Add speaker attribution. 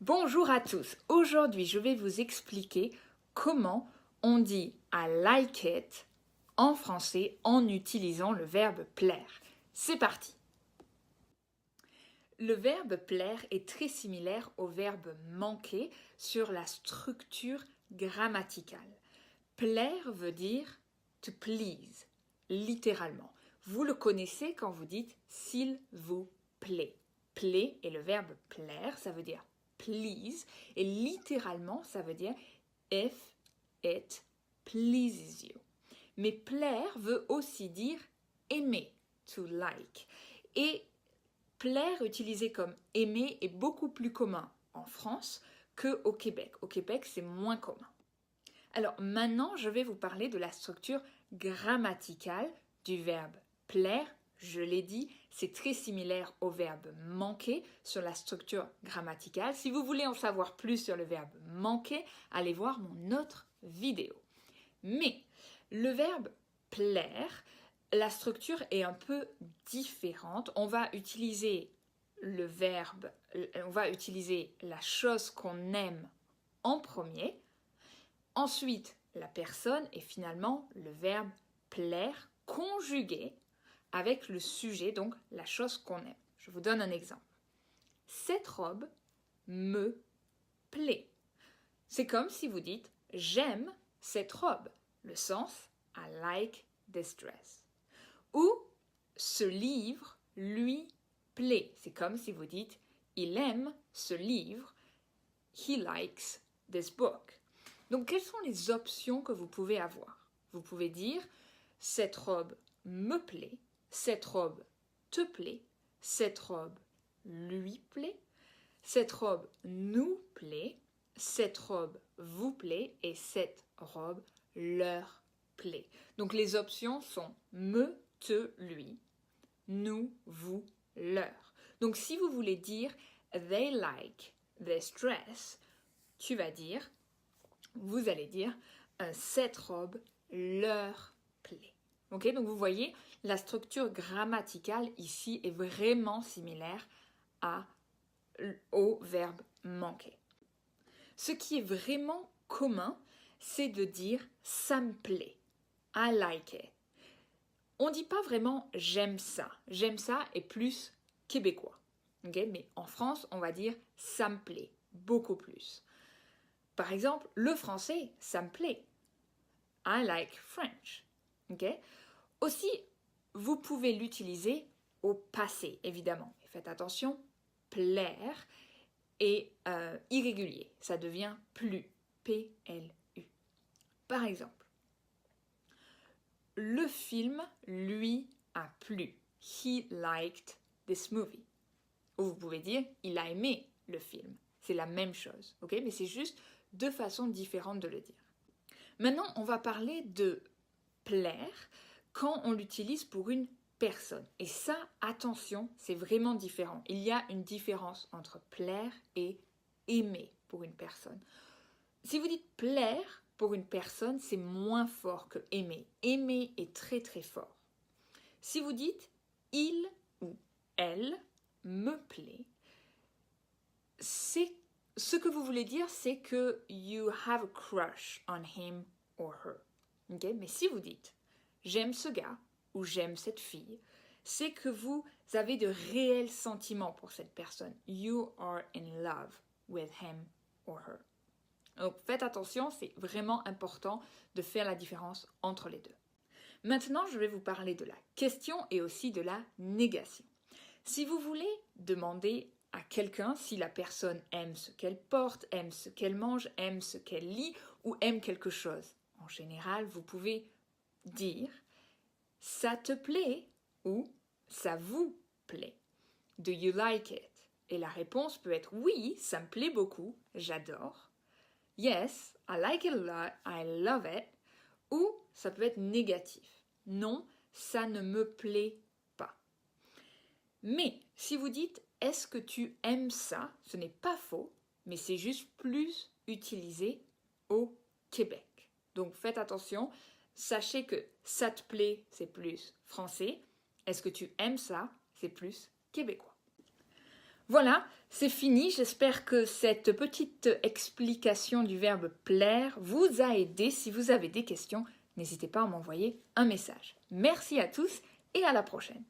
Speaker 1: Bonjour à tous, aujourd'hui je vais vous expliquer comment on dit I like it en français en utilisant le verbe plaire. C'est parti! Le verbe plaire est très similaire au verbe manquer sur la structure grammaticale. Plaire veut dire to please, littéralement. Vous le connaissez quand vous dites s'il vous plaît. Plaît est le verbe plaire, ça veut dire please, et littéralement ça veut dire if it pleases you. Mais plaire veut aussi dire aimer, to like. Et plaire utilisé comme aimer est beaucoup plus commun en France qu'au Québec. Au Québec, c'est moins commun. Alors maintenant, je vais vous parler de la structure grammaticale du verbe plaire. Je l'ai dit, c'est très similaire au verbe manquer sur la structure grammaticale. Si vous voulez en savoir plus sur le verbe manquer, allez voir mon autre vidéo. Mais le verbe plaire, la structure est un peu différente. On va utiliser le verbe, on va utiliser la chose qu'on aime en premier. Ensuite, la personne et finalement le verbe plaire conjugué avec le sujet, donc la chose qu'on aime. Je vous donne un exemple. Cette robe me plaît. C'est comme si vous dites j'aime cette robe. Le sens I like this dress. Ou ce livre lui plaît. C'est comme si vous dites il aime ce livre. He likes this book. Donc, quelles sont les options que vous pouvez avoir? Vous pouvez dire cette robe me plaît, cette robe te plaît, cette robe lui plaît, cette robe nous plaît, cette robe vous plaît et cette robe leur plaît. Donc, les options sont me, te, lui, nous, vous, leur. Donc, si vous voulez dire they like this dress, vous allez dire cette robe leur plaît. Ok, donc vous voyez, la structure grammaticale ici est vraiment similaire au verbe manquer. Ce qui est vraiment commun, c'est de dire ça me plaît. I like it. On ne dit pas vraiment j'aime ça. J'aime ça est plus québécois. Okay? Mais en France, on va dire ça me plaît beaucoup plus. Par exemple, le français, ça me plaît. I like French. Okay? Aussi, vous pouvez l'utiliser au passé, évidemment. Faites attention, plaire est irrégulier. Ça devient plus. P-L-U. Par exemple, le film lui a plu. He liked this movie. Ou vous pouvez dire, il a aimé le film. C'est la même chose. Okay? Mais c'est juste deux façons différentes de le dire. Maintenant, on va parler de plaire quand on l'utilise pour une personne. Et ça, attention, c'est vraiment différent. Il y a une différence entre plaire et aimer pour une personne. Si vous dites plaire pour une personne, c'est moins fort que aimer. Aimer est très très fort. Si vous dites il ou elle me plaît, ce que vous voulez dire, c'est que you have a crush on him or her. Okay? Mais si vous dites j'aime ce gars ou j'aime cette fille, c'est que vous avez de réels sentiments pour cette personne. You are in love with him or her. Donc faites attention, c'est vraiment important de faire la différence entre les deux. Maintenant, je vais vous parler de la question et aussi de la négation. Si vous voulez demander à quelqu'un si la personne aime ce qu'elle porte, aime ce qu'elle mange, aime ce qu'elle lit ou aime quelque chose, en général, vous pouvez dire « ça te plaît » ou « ça vous plaît ». « Do you like it ?» Et la réponse peut être « oui, ça me plaît beaucoup, j'adore ». « Yes, I like it a lot, I love it ». Ou ça peut être négatif. « Non, ça ne me plaît pas ». Mais si vous dites « est-ce que tu aimes ça ?» ce n'est pas faux, mais c'est juste plus utilisé au Québec. Donc faites attention, sachez que « ça te plaît » c'est plus français. « Est-ce que tu aimes ça ?» c'est plus québécois. Voilà, c'est fini. J'espère que cette petite explication du verbe plaire vous a aidé. Si vous avez des questions, n'hésitez pas à m'envoyer un message. Merci à tous et à la prochaine.